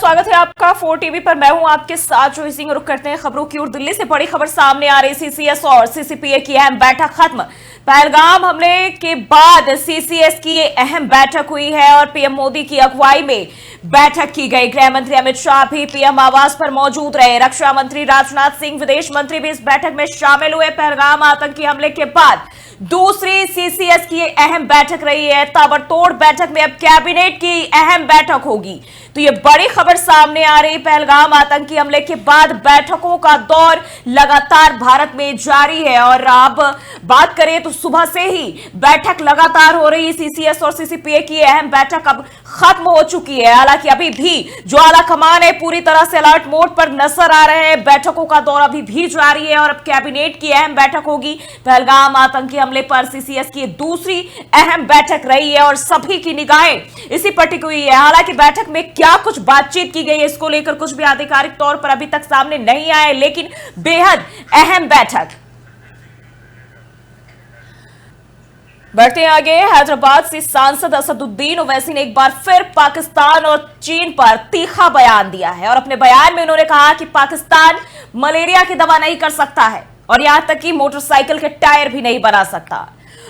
स्वागत है आपका 4 टीवी पर। मैं हूं आपके साथ जोई सिंह। रुक करते हैं खबरों की ओर। दिल्ली से बड़ी खबर सामने आ रही। सीसीएस और सीसीपीए की अहम बैठक खत्म। पहलगाम हमले के बाद सीसीएस की ये अहम बैठक हुई है और पीएम मोदी की अगुवाई में बैठक की गई। गृह मंत्री अमित शाह भी पीएम आवास पर मौजूद रहे। रक्षा मंत्री राजनाथ सिंह, विदेश मंत्री भी इस बैठक में शामिल हुए। पहलगाम आतंकी हमले के बाद दूसरी सीसीएस की अहम बैठक रही है। ताबड़तोड़ बैठक में अब कैबिनेट की अहम बैठक होगी। तो ये बड़ी खबर सामने आ रही। पहलगाम आतंकी हमले के बाद बैठकों का दौर लगातार भारत में जारी है और अब बात करें तो सुबह से ही बैठक लगातार हो रही। सीसीएस और सीसीपीए की अहम बैठक अब खत्म हो चुकी है। हालांकि अभी भी जो आला कमान है पूरी तरह से अलर्ट मोड पर नजर आ रहे हैं। बैठकों का दौर अभी भी जारी है और अब कैबिनेट की अहम बैठक होगी। पहलगाम आतंकी हमले पर सीसीएस की दूसरी अहम बैठक रही है और सभी की निगाहें इसी पर टिकी हुई है। हालांकि बैठक में क्या कुछ बातचीत की गई है इसको लेकर कुछ भी आधिकारिक तौर पर अभी तक सामने नहीं आया, लेकिन बेहद अहम बैठक। बढ़ते हैं आगे। हैदराबाद से सांसद असदुद्दीन ओवैसी ने एक बार फिर पाकिस्तान और चीन पर तीखा बयान दिया है और अपने बयान में उन्होंने कहा कि पाकिस्तान मलेरिया की दवा नहीं कर सकता है और यहां तक कि मोटरसाइकिल के टायर भी नहीं बना सकता।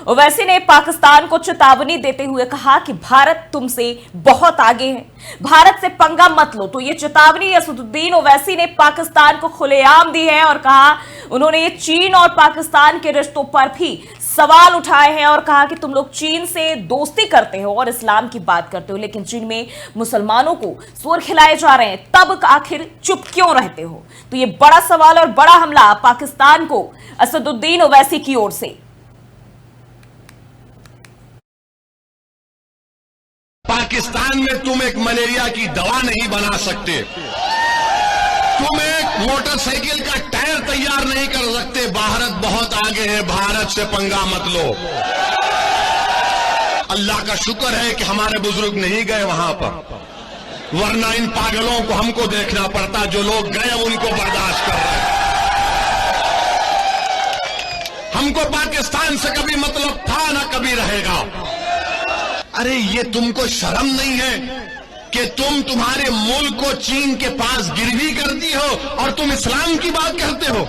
ओवैसी ने पाकिस्तान को चेतावनी देते हुए कहा कि भारत तुमसे बहुत आगे है, भारत से पंगा मत लो। तो ये चेतावनी असदुद्दीन ओवैसी ने पाकिस्तान को खुलेआम दी है और कहा, उन्होंने ये चीन और पाकिस्तान के रिश्तों पर भी सवाल उठाए हैं और कहा कि तुम लोग चीन से दोस्ती करते हो और इस्लाम की बात करते हो, लेकिन चीन में मुसलमानों को सुअर खिलाए जा रहे हैं, तब आखिर चुप क्यों रहते हो। तो ये बड़ा सवाल और बड़ा हमला पाकिस्तान को असदुद्दीन ओवैसी की ओर से। पाकिस्तान में तुम एक मलेरिया की दवा नहीं बना सकते, तुम एक मोटरसाइकिल का टायर तैयार नहीं कर सकते। भारत बहुत आगे है, भारत से पंगा मत लो। अल्लाह का शुक्र है कि हमारे बुजुर्ग नहीं गए वहां पर, वरना इन पागलों को हमको देखना पड़ता। जो लोग गए उनको बर्दाश्त कर रहे हैं। हमको पाकिस्तान से कभी मतलब था ना कभी रहेगा। अरे ये तुमको शर्म नहीं है कि तुम्हारे मुल्क को चीन के पास गिरवी कर दी हो और तुम इस्लाम की बात करते हो।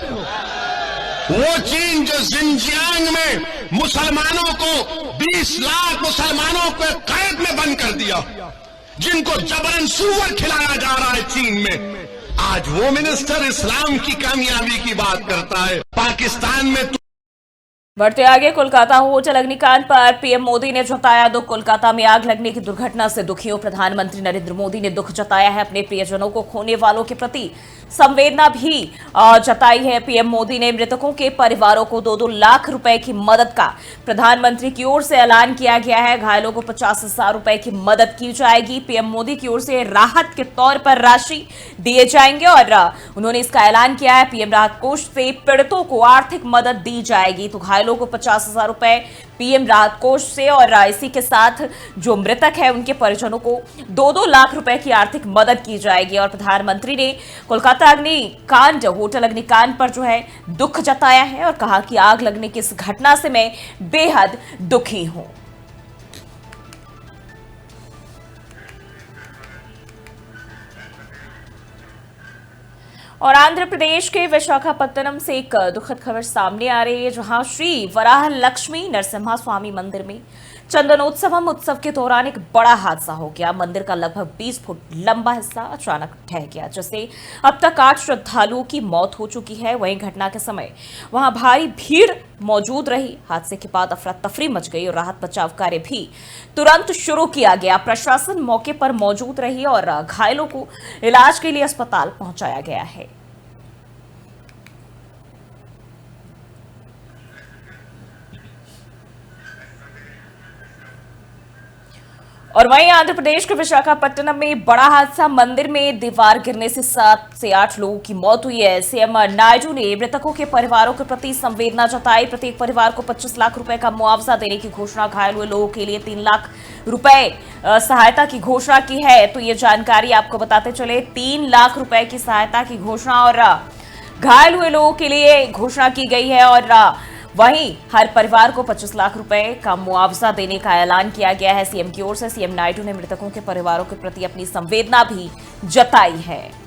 वो चीन जो जिनजियांग में मुसलमानों को 20 लाख मुसलमानों को कैद में बंद कर दिया, जिनको जबरन सूअर खिलाया जा रहा है चीन में, आज वो मिनिस्टर इस्लाम की कामयाबी की बात करता है। पाकिस्तान में बढ़ते आगे। कोलकाता होटल अग्निकांड पर पीएम मोदी ने जताया दुख। कोलकाता में आग लगने की दुर्घटना से दुखी हो प्रधानमंत्री नरेंद्र मोदी ने दुख जताया है। अपने प्रियजनों को खोने वालों के प्रति संवेदना भी जताई है। पीएम मोदी ने मृतकों के परिवारों को 2-2 लाख रुपए की मदद का प्रधानमंत्री की ओर से ऐलान किया गया है। घायलों को 50,000 रुपए की मदद की जाएगी। पीएम मोदी की ओर से राहत के तौर पर राशि दिए जाएंगे और उन्होंने इसका ऐलान किया है। पीएम राहत कोष से पीड़ितों को आर्थिक मदद दी जाएगी। तो घायलों को 50,000 रुपए पीएम राहत कोष से और इसी के साथ जो मृतक है उनके परिजनों को 2-2 लाख रुपए की आर्थिक मदद की जाएगी। और प्रधानमंत्री ने कोलकाता अग्निकांड होटल अग्निकांड पर जो है दुख जताया है और कहा कि आग लगने की इस घटना से मैं बेहद दुखी हूं। और आंध्र प्रदेश के विशाखापत्तनम से एक दुखद खबर सामने आ रही है, जहां श्री वराह लक्ष्मी नरसिम्हा स्वामी मंदिर में चंदनोत्सवम उत्सव के दौरान एक बड़ा हादसा हो गया। मंदिर का लगभग 20 फुट लंबा हिस्सा अचानक ढह गया, जिससे अब तक 8 श्रद्धालुओं की मौत हो चुकी है। वहीं घटना के समय वहां भारी भीड़ मौजूद रही। हादसे के बाद अफरा तफरी मच गई और राहत बचाव कार्य भी तुरंत शुरू किया गया। प्रशासन मौके पर मौजूद रही और घायलों को इलाज के लिए अस्पताल पहुंचाया गया है। और वहीं आंध्र प्रदेश के विशाखापट्टनम में बड़ा हादसा। मंदिर में दीवार गिरने से 7 से 8 लोगों की मौत हुई है। सीएम नायडू ने मृतकों के परिवारों के प्रति संवेदना जताई। प्रत्येक परिवार को 25 लाख रुपए का मुआवजा देने की घोषणा, घायल हुए लोगों के लिए 3 लाख रुपए सहायता की घोषणा की है। तो ये जानकारी आपको बताते चले, 3 लाख रुपए की सहायता की घोषणा और घायल हुए लोगों के लिए घोषणा की गई है। और वहीं हर परिवार को 25 लाख रुपए का मुआवजा देने का ऐलान किया गया है। सीएम की ओर से सीएम नायडू ने मृतकों के परिवारों के प्रति अपनी संवेदना भी जताई है।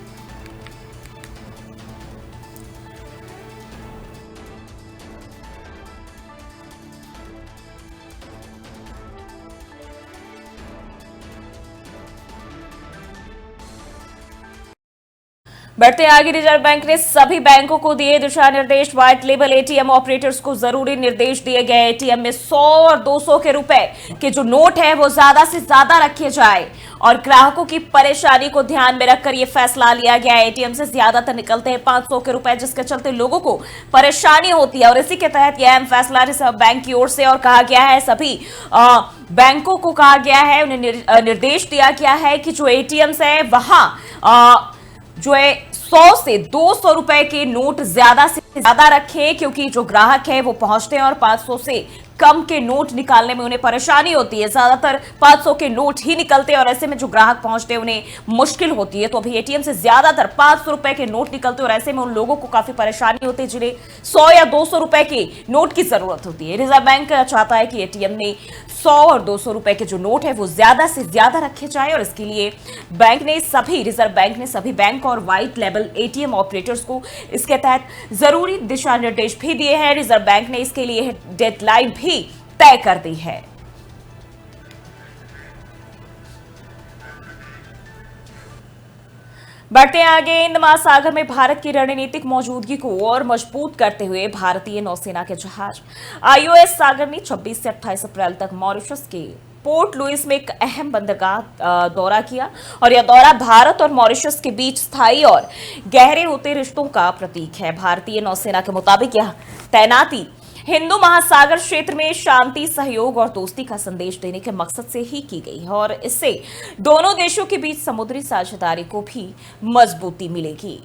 बढ़ते आगे, रिजर्व बैंक ने सभी बैंकों को दिए दिशा निर्देश। व्हाइट लेबल एटीएम ऑपरेटर्स को जरूरी निर्देश दिए गए। एटीएम में 100 और 200 के रुपए के जो नोट है वो ज्यादा से ज्यादा रखे जाए और ग्राहकों की परेशानी को ध्यान में रखकर यह फैसला लिया गया है। एटीएम से ज्यादातर निकलते हैं 500 के रुपए, जिसके चलते लोगों को परेशानी होती है और इसी के तहत यह अहम फैसला रिजर्व बैंक की ओर से और कहा गया है, सभी बैंकों को कहा गया है, उन्हें निर्देश दिया गया है कि जो एटीएम्स है वहां जो है 100 से 200 रुपए के नोट ज्यादा से ज्यादा रखें, क्योंकि जो ग्राहक है वो पहुंचते हैं और 500 से कम के नोट निकालने में उन्हें परेशानी होती है। ज्यादातर 500 के नोट ही निकलते हैं और ऐसे में जो ग्राहक पहुंचते हैं उन्हें मुश्किल होती है। तो अभी एटीएम से ज्यादातर 500 रुपए के नोट निकलते हैं और ऐसे में उन लोगों को काफी परेशानी होती है जिन्हें 100 या 200 रुपए के नोट की जरूरत होती है। रिजर्व बैंक चाहता है कि एटीएम में 100 और 200 रुपए के जो नोट है वो ज्यादा से ज्यादा रखे जाए और इसके लिए रिजर्व बैंक ने सभी बैंक और व्हाइट लेबल एटीएम ऑपरेटर्स को इसके तहत जरूरी दिशा निर्देश भी दिए हैं। रिजर्व बैंक ने इसके लिए डेडलाइन भी तय कर दी है। बढ़ते आगे, हिंद महासागर में भारत की रणनीतिक मौजूदगी को और मजबूत करते हुए भारतीय नौसेना के जहाज आईओएस सागर ने 26 से 28 अप्रैल तक मॉरिशस के पोर्ट लुइस में एक अहम बंदरगाह दौरा किया और यह दौरा भारत और मॉरिशस के बीच स्थायी और गहरे होते रिश्तों का प्रतीक है। भारतीय नौसेना के मुताबिक यह तैनाती हिंदू महासागर क्षेत्र में शांति, सहयोग और दोस्ती का संदेश देने के मकसद से ही की गई है और इससे दोनों देशों के बीच समुद्री साझेदारी को भी मजबूती मिलेगी।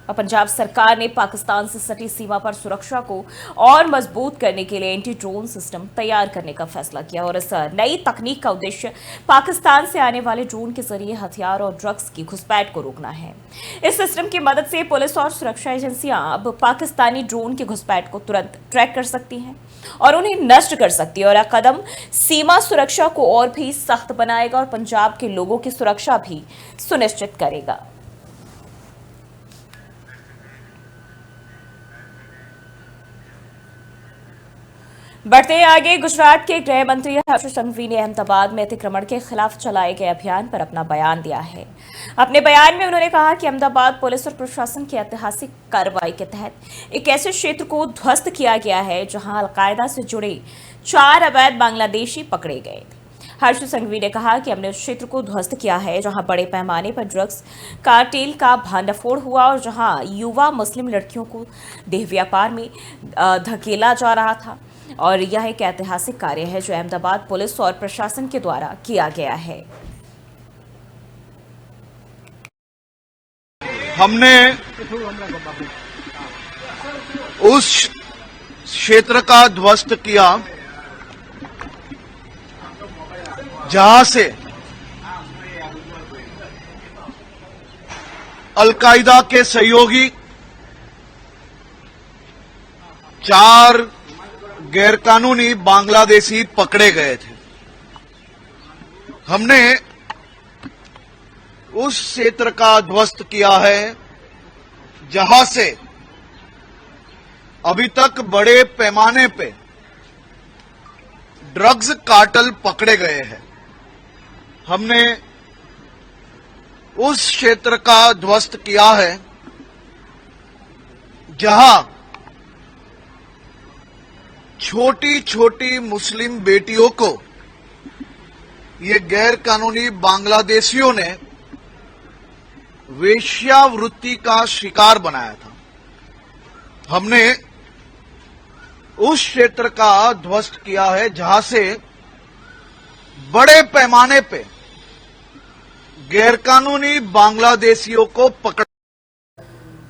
पंजाब सरकार ने पाकिस्तान से सटी सीमा पर सुरक्षा को और मजबूत करने के लिए एंटी ड्रोन सिस्टम तैयार करने का फैसला किया और इस नई तकनीक का उद्देश्य पाकिस्तान से आने वाले ड्रोन के जरिए हथियार और ड्रग्स की घुसपैठ को रोकना है। इस सिस्टम की मदद से पुलिस और सुरक्षा एजेंसियां अब पाकिस्तानी ड्रोन की घुसपैठ को तुरंत ट्रैक कर सकती हैं और उन्हें नष्ट कर सकती है और यह कदम सीमा सुरक्षा को और भी सख्त बनाएगा और पंजाब के लोगों की सुरक्षा भी सुनिश्चित करेगा। बढ़ते आगे, गुजरात के गृह मंत्री हर्ष संघवी ने अहमदाबाद में अतिक्रमण के खिलाफ चलाए गए अभियान पर अपना बयान दिया है। अपने बयान में उन्होंने कहा कि अहमदाबाद पुलिस और प्रशासन की ऐतिहासिक कार्रवाई के तहत एक ऐसे क्षेत्र को ध्वस्त किया गया है जहां अलकायदा से जुड़े 4 अवैध बांग्लादेशी पकड़े गए थे। हर्ष संघवी ने कहा कि हमने उस क्षेत्र को ध्वस्त किया है जहां बड़े पैमाने पर ड्रग्स कार्टेल का भांडाफोड़ हुआ और जहां युवा मुस्लिम लड़कियों को देह व्यापार में धकेला जा रहा था और यह एक ऐतिहासिक कार्य है जो अहमदाबाद पुलिस और प्रशासन के द्वारा किया गया है। हमने उस क्षेत्र का ध्वस्त किया जहां से अलकायदा के सहयोगी 4 गैरकानूनी बांग्लादेशी पकड़े गए थे। हमने उस क्षेत्र का ध्वस्त किया है जहां से अभी तक बड़े पैमाने पे ड्रग्स कार्टेल पकड़े गए हैं। हमने उस क्षेत्र का ध्वस्त किया है जहां छोटी छोटी मुस्लिम बेटियों को ये गैर कानूनी बांग्लादेशियों ने वेश्यावृत्ति का शिकार बनाया था। हमने उस क्षेत्र का ध्वस्त किया है जहां से बड़े पैमाने पे गैरकानूनी बांग्लादेशियों को पकड़ा।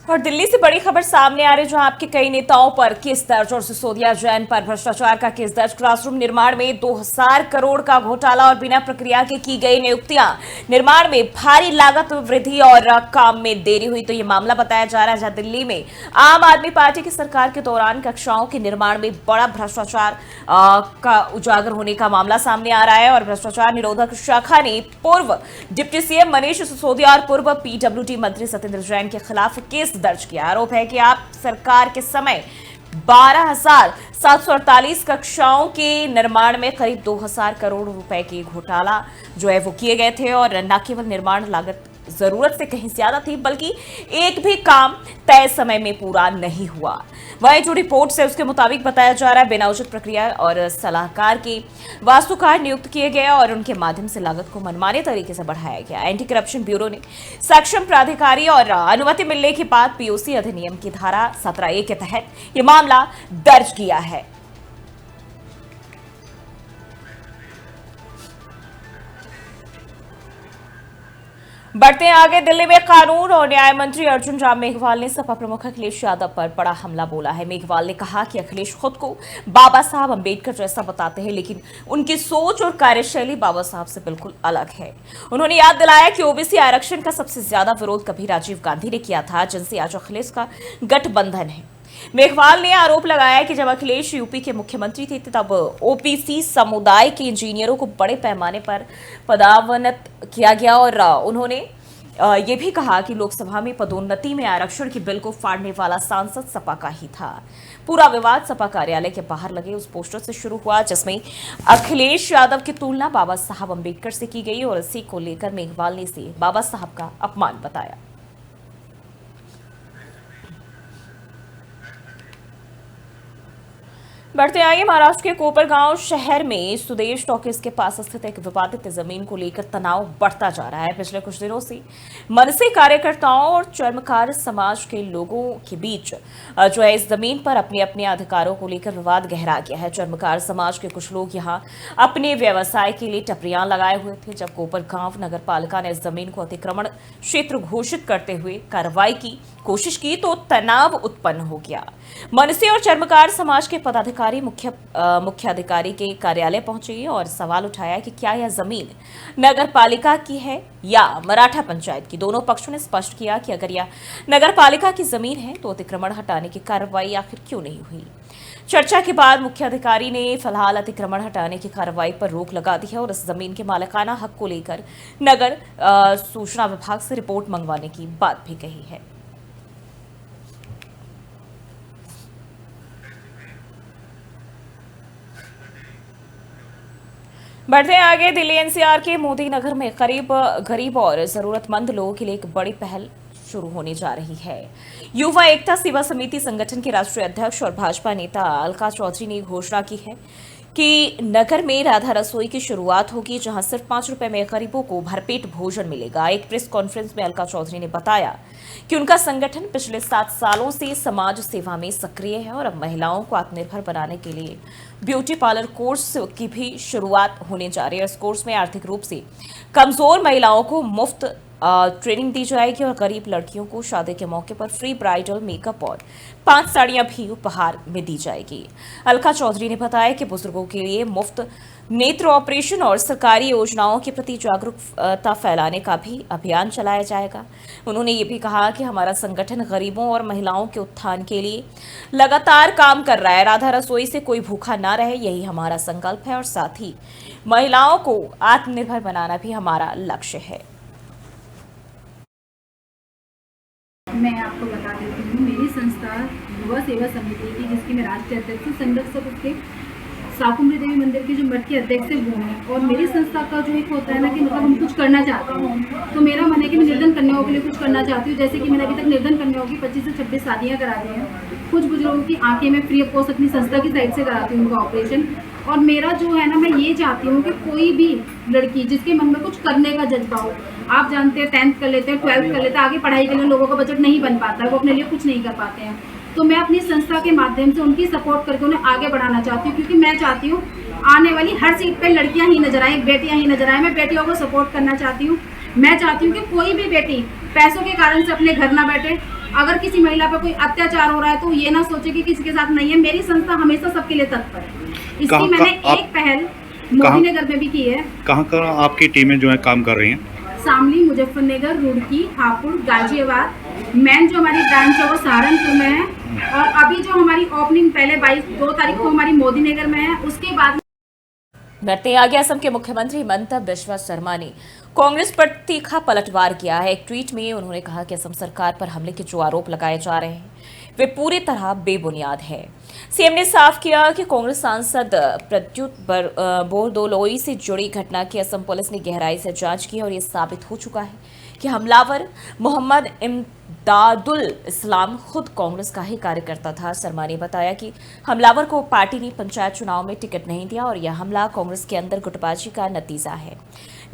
और दिल्ली से बड़ी खबर सामने आ रही है, जहां आपके कई नेताओं पर केस दर्ज और सिसोदिया जैन पर भ्रष्टाचार का केस दर्ज। क्लासरूम निर्माण में 2000 करोड़ का घोटाला और बिना प्रक्रिया के की गई नियुक्तियां, निर्माण में भारी लागत वृद्धि और काम में देरी हुई। तो ये मामला बताया जा रहा है, जहां दिल्ली में आम आदमी पार्टी की सरकार के दौरान कक्षाओं के निर्माण में बड़ा भ्रष्टाचार का उजागर होने का मामला सामने आ रहा है। और भ्रष्टाचार निरोधक शाखा ने पूर्व डिप्टी सीएम मनीष सिसोदिया और पूर्व पीडब्ल्यूडी मंत्री सत्येंद्र जैन के खिलाफ केस दर्ज किया। आरोप है कि आप सरकार के समय 12,748 कक्षाओं के निर्माण में करीब 2000 करोड़ रुपए के घोटाला जो है वो किए गए थे। और न केवल निर्माण लागत जरूरत से कहीं ज्यादा थी, बल्कि एक भी काम तय समय में पूरा नहीं हुआ। वहीं जो रिपोर्ट है उसके मुताबिक बताया जा रहा है, बिना उचित प्रक्रिया और सलाहकार के वास्तुकार नियुक्त किए गए और उनके माध्यम से लागत को मनमाने तरीके से बढ़ाया गया। एंटी करप्शन ब्यूरो ने सक्षम प्राधिकारी और अनुमति मिलने के बाद पीओसी अधिनियम की धारा 17A के तहत यह मामला दर्ज किया है। बढ़ते हैं आगे। दिल्ली में कानून और न्याय मंत्री अर्जुन राम मेघवाल ने सपा प्रमुख अखिलेश यादव पर बड़ा हमला बोला है। मेघवाल ने कहा कि अखिलेश खुद को बाबा साहब अंबेडकर जैसा बताते हैं, लेकिन उनकी सोच और कार्यशैली बाबा साहब से बिल्कुल अलग है। उन्होंने याद दिलाया कि ओबीसी आरक्षण का सबसे ज्यादा विरोध कभी राजीव गांधी ने किया था, जिनसे आज अखिलेश का गठबंधन है। मेघवाल ने आरोप लगाया कि जब अखिलेश यूपी के मुख्यमंत्री थे तब ओबीसी समुदाय के इंजीनियरों को बड़े पैमाने पर पदोन्नत किया गया। और उन्होंने ये भी कहा कि लोकसभा में पदोन्नति में आरक्षण के बिल को फाड़ने वाला सांसद सपा का ही था। पूरा विवाद सपा कार्यालय के बाहर लगे उस पोस्टर से शुरू हुआ, जिसमें अखिलेश यादव की तुलना बाबा साहब अंबेडकर से की गई और इसी को लेकर मेघवाल ने इसे बाबा साहब का अपमान बताया। बढ़ते आइए, महाराष्ट्र के कोपरगांव शहर में सुदेश टॉकीज के पास स्थित एक विवादित जमीन को लेकर तनाव बढ़ता जा रहा है। पिछले कुछ दिनों से मनसे कार्यकर्ताओं और चर्मकार समाज के लोगों के बीच जो है इस जमीन पर अपने अपने अधिकारों को लेकर विवाद गहरा गया है। चर्मकार समाज के कुछ लोग यहां अपने व्यवसाय के लिए टपरियां लगाए हुए थे। जब कोपरगांव नगर पालिका ने इस जमीन को अतिक्रमण क्षेत्र घोषित करते हुए कार्रवाई की कोशिश की तो तनाव उत्पन्न हो गया। मनसे और चर्मकार समाज के पदाधिकारी मुख्य अधिकारी के कार्यालय पहुंचे और सवाल उठाया कि क्या यह जमीन नगर पालिका की है या मराठा पंचायत की। दोनों पक्षों ने स्पष्ट किया कि अगर यह नगर पालिका की जमीन है तो अतिक्रमण हटाने की कार्रवाई आखिर क्यों नहीं हुई। चर्चा के बाद मुख्य अधिकारी ने फिलहाल अतिक्रमण हटाने की कार्रवाई पर रोक लगा दी है और इस जमीन के मालिकाना हक को लेकर नगर सूचना विभाग से रिपोर्ट मंगवाने की बात भी कही है। बढ़ते हैं आगे। दिल्ली एनसीआर के मोदी नगर में गरीब और जरूरतमंद लोगों के लिए एक बड़ी पहल शुरू होने जा रही है। युवा एकता सेवा समिति संगठन के राष्ट्रीय अध्यक्ष और भाजपा नेता अलका चौधरी ने घोषणा की है कि नगर में राधा रसोई की शुरुआत होगी, जहां सिर्फ 5 रुपए में गरीबों को भरपेट भोजन मिलेगा। एक प्रेस कॉन्फ्रेंस में अलका चौधरी ने बताया कि उनका संगठन पिछले 7 सालों से समाज सेवा में सक्रिय है और अब महिलाओं को आत्मनिर्भर बनाने के लिए ब्यूटी पार्लर कोर्स की भी शुरुआत होने जा रही है। इस कोर्स में आर्थिक रूप से कमजोर महिलाओं को मुफ्त ट्रेनिंग दी जाएगी और गरीब लड़कियों को शादी के मौके पर फ्री ब्राइडल मेकअप और 5 साड़ियां भी उपहार में दी जाएगी। अलका चौधरी ने बताया कि बुजुर्गों के लिए मुफ्त नेत्र ऑपरेशन और सरकारी योजनाओं के प्रति जागरूकता फैलाने का भी अभियान चलाया जाएगा। उन्होंने ये भी कहा कि हमारा संगठन गरीबों और महिलाओं के उत्थान के लिए लगातार काम कर रहा है। राधा रसोई से कोई भूखा ना रहे, यही हमारा संकल्प है और साथ ही महिलाओं को आत्मनिर्भर बनाना भी हमारा लक्ष्य है। मैं आपको बता देती हूँ, मेरी संस्था युवा सेवा समिति की, जिसकी मैं राष्ट्रीय अध्यक्ष हूँ, संरक्षक उसके शाकुंभरी देवी मंदिर के जो मठ के अध्यक्ष है वो हैं। और मेरी संस्था का जो एक होता है ना कि मतलब हम कुछ करना चाहते हैं, तो मेरा मन है कि मैं निर्धन कन्याओं के लिए कुछ करना चाहती हूँ। जैसे कि मैंने अभी तक निर्धन कन्याओं की 25 से 26 शादियाँ करा दी हैं। कुछ बुजुर्गों की आंखें में फ्री ऑफ कॉस्ट अपनी संस्था की साइड से कराती हूँ उनका ऑपरेशन। और मेरा जो है ना, मैं ये चाहती हूँ कि कोई भी लड़की जिसके मन में कुछ करने का जज्बा हो, आप जानते हैं 10th कर लेते हैं, 12th कर लेते हैं, आगे पढ़ाई के लिए लोगों का बजट नहीं बन पाता है, वो अपने लिए कुछ नहीं कर पाते हैं, तो मैं अपनी संस्था के माध्यम से उनकी सपोर्ट करके उन्हें आगे बढ़ाना चाहती हूँ। क्योंकि मैं चाहती हूँ आने वाली हर सीट पे लड़कियाँ ही नजर आए, बेटियाँ ही नजर आए। मैं बेटियों को सपोर्ट करना चाहती हूँ। मैं चाहती हूँ कि कोई भी बेटी पैसों के कारण से अपने घर ना बैठे, अगर किसी महिला पर कोई अत्याचार हो रहा है तो ये ना सोचे कि किसी के साथ नहीं है। मेरी संस्था हमेशा सबके लिए तत्पर है। इसकी मैंने एक पहल मोदी नगर में भी की है। कहाँ आपकी टीमें जो है काम कर रही हैं? शामली, मुजफ्फरनगर, रुड़की, हापुड़, गाजियाबाद। मेन जो हमारी ब्रांच है वो सहारनपुर में है और अभी जो हमारी ओपनिंग पहले 2 तारीख को हमारी मोदी नगर में है। उसके बाद बढ़ते आगे असम के मुख्यमंत्री हिमंता बिस्वा शर्मा ने कांग्रेस पर तीखा पलटवार किया है। एक ट्वीट में उन्होंने कहा कि असम सरकार पर हमले के जो आरोप लगाए जा रहे हैं वे पूरी तरह बेबुनियाद है। सीएम ने साफ किया कि कांग्रेस सांसद प्रद्युत बोरदोलोई से जुड़ी घटना की असम पुलिस ने गहराई से जांच की और ये साबित हो चुका है कि हमलावर मोहम्मद इमदादुल इस्लाम खुद कांग्रेस का ही कार्यकर्ता था। शर्मा ने बताया कि हमलावर को पार्टी ने पंचायत चुनाव में टिकट नहीं दिया और यह हमला कांग्रेस के अंदर गुटबाजी का नतीजा है,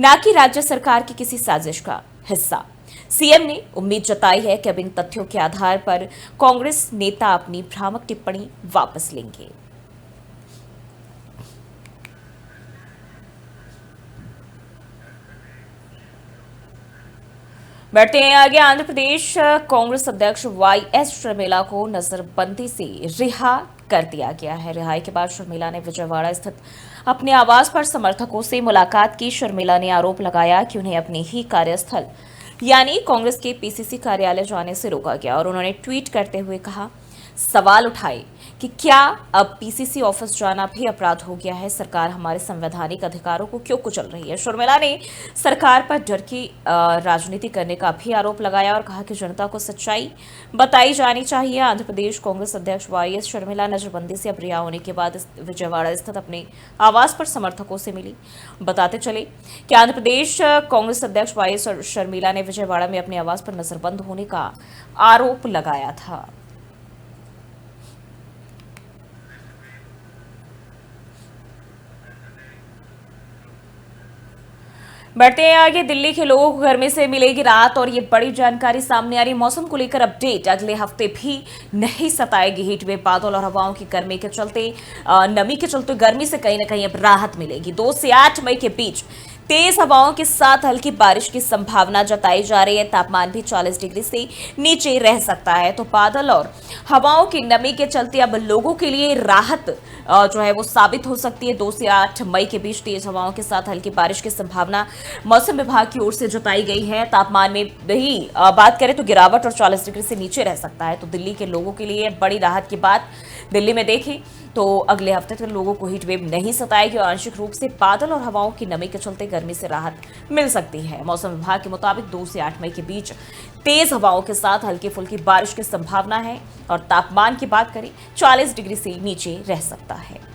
न कि राज्य सरकार की किसी साजिश का हिस्सा। सीएम ने उम्मीद जताई है कि अब इन तथ्यों के आधार पर कांग्रेस नेता अपनी भ्रामक टिप्पणी वापस लेंगे। बढ़ते हैं आगे। आंध्र प्रदेश कांग्रेस अध्यक्ष वाईएस शर्मिला को नजरबंदी से रिहा कर दिया गया है। रिहाई के बाद शर्मिला ने विजयवाड़ा स्थित अपने आवास पर समर्थकों से मुलाकात की। शर्मिला ने आरोप लगाया कि उन्हें अपने ही कार्यस्थल यानी कांग्रेस के पीसीसी कार्यालय जाने से रोका गया और उन्होंने ट्वीट करते हुए कहा, सवाल उठाए कि क्या अब पीसीसी ऑफिस जाना भी अपराध हो गया है? सरकार हमारे संवैधानिक अधिकारों को क्यों कुचल रही है? शर्मिला ने सरकार पर डर की राजनीति करने का भी आरोप लगाया और कहा कि जनता को सच्चाई बताई जानी चाहिए। आंध्र प्रदेश कांग्रेस अध्यक्ष वाईएस शर्मिला नजरबंदी से अब रिहा होने के बाद विजयवाड़ा स्थित अपने आवास पर समर्थकों से मिली। बताते चले कि आंध्र प्रदेश कांग्रेस अध्यक्ष वाईएस शर्मिला ने विजयवाड़ा में अपने आवास पर नजरबंद होने का आरोप लगाया था। बढ़ते हैं आगे। दिल्ली के लोगों को गर्मी से मिलेगी राहत और ये बड़ी जानकारी सामने आ रही। मौसम को लेकर अपडेट, अगले हफ्ते भी नहीं सताएगी हीट वेव। बादल और हवाओं की गर्मी के चलते नमी के चलते गर्मी से कहीं ना कहीं अब राहत मिलेगी। 2 से 8 मई के बीच तेज हवाओं के साथ हल्की बारिश की संभावना जताई जा रही है। तापमान भी 40 डिग्री से नीचे रह सकता है। तो बादल और हवाओं की नमी के चलते अब लोगों के लिए राहत जो है वो साबित हो सकती है। 2 से 8 मई के बीच तेज हवाओं के साथ हल्की बारिश की संभावना मौसम विभाग की ओर से जताई गई है। तापमान में भी बात करें तो गिरावट और 40 डिग्री से नीचे रह सकता है। तो दिल्ली के लोगों के लिए बड़ी राहत की बात। दिल्ली में देखें तो अगले हफ्ते तक लोगों को हीट वेव नहीं सताएगी और आंशिक रूप से बादल और हवाओं की नमी के चलते गर्मी से राहत मिल सकती है। मौसम विभाग के मुताबिक 2 से 8 मई के बीच तेज हवाओं के साथ हल्की फुल्की बारिश की संभावना है और तापमान की बात करें 40 डिग्री से नीचे रह सकता है।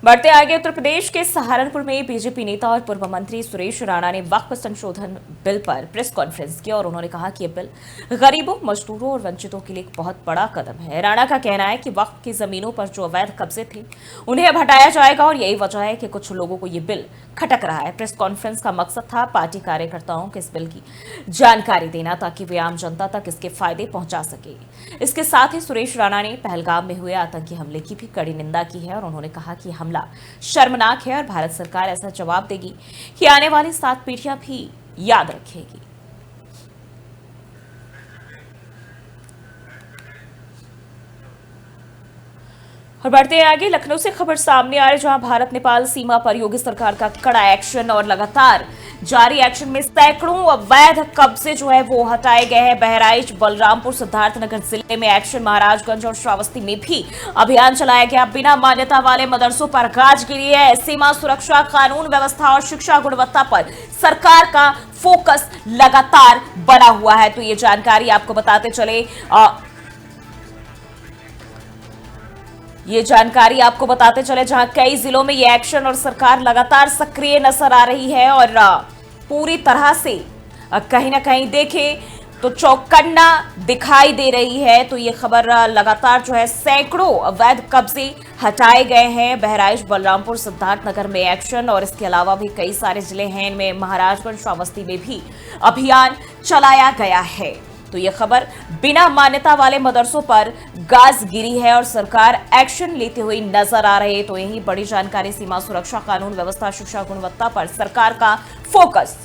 बढ़ते आगे। उत्तर प्रदेश के सहारनपुर में बीजेपी नेता और पूर्व मंत्री सुरेश राणा ने वक्फ संशोधन बिल पर प्रेस कॉन्फ्रेंस की और उन्होंने कहा कि यह बिल गरीबों, मजदूरों और वंचितों के लिए एक बहुत बड़ा कदम है। राणा का कहना है कि वक्फ की जमीनों पर जो अवैध कब्जे थे उन्हें अब हटाया जाएगा और यही वजह है कि कुछ लोगों को यह बिल खटक रहा है। प्रेस कॉन्फ्रेंस का मकसद था पार्टी कार्यकर्ताओं को इस बिल की जानकारी देना ताकि वे आम जनता तक इसके फायदे पहुंचा सके। इसके साथ ही सुरेश राणा ने पहलगाम में हुए आतंकी हमले की भी कड़ी निंदा की है और उन्होंने कहा कि हमला शर्मनाक है और भारत सरकार ऐसा जवाब देगी कि आने वाली 7 पीढ़ियां भी याद रखेगी। और बढ़ते हैं आगे। लखनऊ से खबर सामने आ रही जहां भारत नेपाल सीमा पर योगी सरकार का कड़ा एक्शन और लगातार जारी एक्शन में सैकड़ों अवैध कब्जे जो है वो हटाए गए हैं। बहराइच, बलरामपुर, सिद्धार्थनगर जिले में एक्शन। महाराजगंज और श्रावस्ती में भी अभियान चलाया गया। बिना मान्यता वाले मदरसों पर गाज गिरी है। सीमा सुरक्षा, कानून व्यवस्था और शिक्षा गुणवत्ता पर सरकार का फोकस लगातार बना हुआ है। तो ये जानकारी आपको बताते चले जहां कई जिलों में ये एक्शन और सरकार लगातार सक्रिय नजर आ रही है और पूरी तरह से कहीं ना कहीं देखें तो चौकन्ना दिखाई दे रही है। तो ये खबर लगातार जो है सैकड़ों अवैध कब्जे हटाए गए हैं। बहराइच, बलरामपुर, सिद्धार्थनगर में एक्शन और इसके अलावा भी कई सारे जिले हैं। इनमें महाराजगंज, श्रावस्ती में भी अभियान चलाया गया है। तो यह खबर बिना मान्यता वाले मदरसों पर गाज गिरी है और सरकार एक्शन लेते हुए नजर आ रही है। तो यही बड़ी जानकारी, सीमा सुरक्षा, कानून व्यवस्था, शिक्षा गुणवत्ता पर सरकार का फोकस।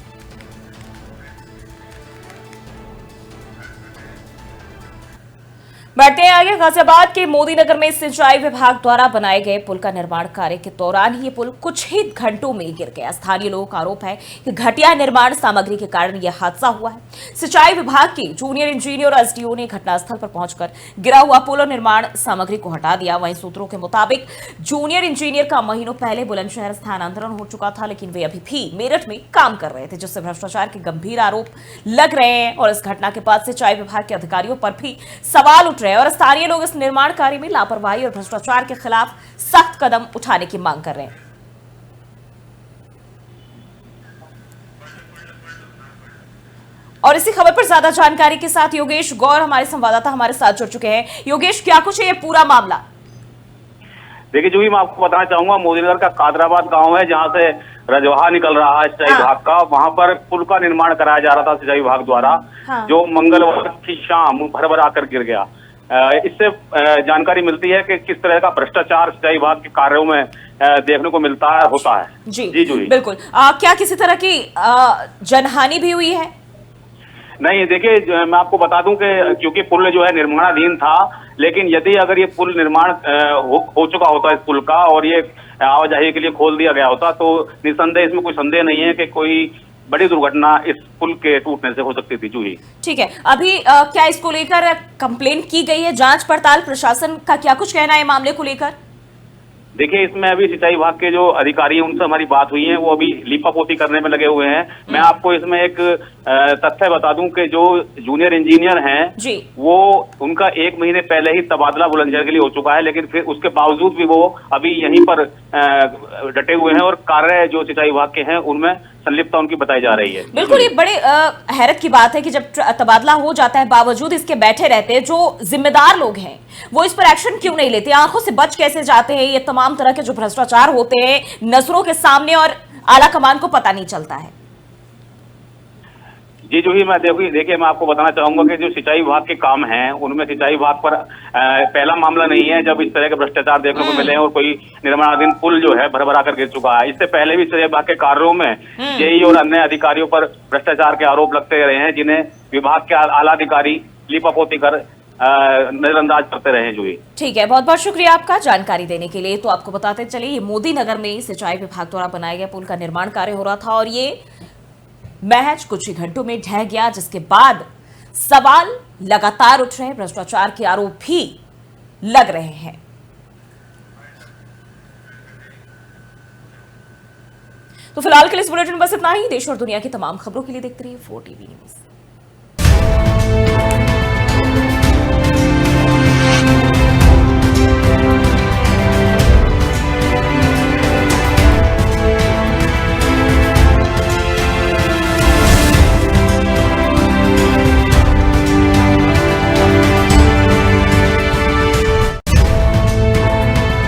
बढ़ते हैं आगे। गाजियाबाद के मोदी नगर में सिंचाई विभाग द्वारा बनाए गए पुल का निर्माण कार्य के दौरान ही ये पुल कुछ ही घंटों में गिर गया। स्थानीय लोगों का आरोप है कि घटिया निर्माण सामग्री के कारण यह हादसा हुआ है। सिंचाई विभाग के जूनियर इंजीनियर और एसडीओ ने घटनास्थल पर पहुंचकर गिरा हुआ पुल और निर्माण सामग्री को हटा दिया। वहीं सूत्रों के मुताबिक जूनियर इंजीनियर का महीनों पहले बुलंदशहर स्थानांतरण हो चुका था, लेकिन वे अभी भी मेरठ में काम कर रहे थे, जिससे भ्रष्टाचार के गंभीर आरोप लग रहे हैं। और इस घटना के बाद सिंचाई विभाग के अधिकारियों पर भी सवाल उठ रहे हैं और स्थानीय लोग इस निर्माण कार्य में लापरवाही और भ्रष्टाचार के खिलाफ सख्त कदम उठाने की मांग कर रहे हैं। और इसी खबर पर ज्यादा जानकारी के साथ योगेश गौर हमारे संवाददाता हमारे साथ जुड़ चुके हैं। योगेश, क्या कुछ है ये पूरा मामला? देखिए जूही, मैं आपको बताना चाहूंगा, मोदीनगर का कादराबाद गांव है जहां से रजवा निकल रहा है सिंचाई विभाग का। वहां पर पुल का निर्माण कराया जा रहा था सिंचाई विभाग द्वारा, जो मंगलवार की शाम भर आकर गिर गया। इससे जानकारी मिलती है कि किस तरह का भ्रष्टाचार सिंचाई विभाग के कार्यों में देखने को मिलता है, होता है। जी जूही, बिल्कुल। क्या किसी तरह की जनहानि भी हुई है? नहीं, देखिए मैं आपको बता दूं कि क्योंकि पुल जो है निर्माणाधीन था, लेकिन यदि अगर ये पुल निर्माण हो चुका होता इस पुल का और ये आवाजाही के लिए खोल दिया गया होता, तो निसंदेह इसमें कोई संदेह नहीं है कि कोई बड़ी दुर्घटना इस पुल के टूटने से हो सकती थी। जूही, ठीक है, अभी क्या इसको लेकर कंप्लेंट की गई है? जांच पड़ताल, प्रशासन का क्या कुछ कहना है मामले को लेकर? देखिए, इसमें अभी सिंचाई विभाग के जो अधिकारी हैं उनसे हमारी बात हुई है, वो अभी लीपापोती करने में लगे हुए हैं। मैं आपको इसमें एक तथ्य बता दूं कि जो जूनियर इंजीनियर हैं जी, वो उनका 1 महीने पहले ही तबादला बुलंदशहर के लिए हो चुका है, लेकिन फिर उसके बावजूद भी वो अभी यहीं पर डटे हुए हैं और कार्य जो सिंचाई विभाग के हैं उनमें संलिप्तता उनकी बताई जा रही है। बिल्कुल, ये बड़े हैरत की बात है कि जब तबादला हो जाता है बावजूद इसके बैठे रहते हैं जो जिम्मेदार लोग हैं, वो इस पर एक्शन क्यों नहीं लेते? आंखों से बच कैसे जाते हैं? ये तमाम तरह के जो भ्रष्टाचार होते हैं नजरों के सामने और आला कमान को पता नहीं चलता है। जी जूही, देखिए मैं आपको बताना चाहूंगा कि जो सिंचाई विभाग के काम हैं उनमें सिंचाई विभाग पर पहला मामला नहीं है जब इस तरह के भ्रष्टाचार देखने को मिले हैं और कोई निर्माणाधीन पुल जो है भर कर गिर चुका है। इससे पहले भी सिंचाई विभाग के कार्यों में जेई और अन्य अधिकारियों पर भ्रष्टाचार के आरोप लगते रहे हैं, जिन्हें विभाग के आला अधिकारी लीपापोती कर नजरअंदाज करते रहे। जूही, ठीक है, बहुत बहुत शुक्रिया आपका जानकारी देने के लिए। तो आपको बताते चलिए, ये मोदी नगर में सिंचाई विभाग द्वारा बनाए गए पुल का निर्माण कार्य हो रहा था और ये महज कुछ ही घंटों में ढह गया, जिसके बाद सवाल लगातार उठ रहे हैं, भ्रष्टाचार के आरोप भी लग रहे हैं। तो फिलहाल के लिए इस बुलेटिन में बस इतना ही। देश और दुनिया की तमाम खबरों के लिए देखते रहिए 4 TV न्यूज।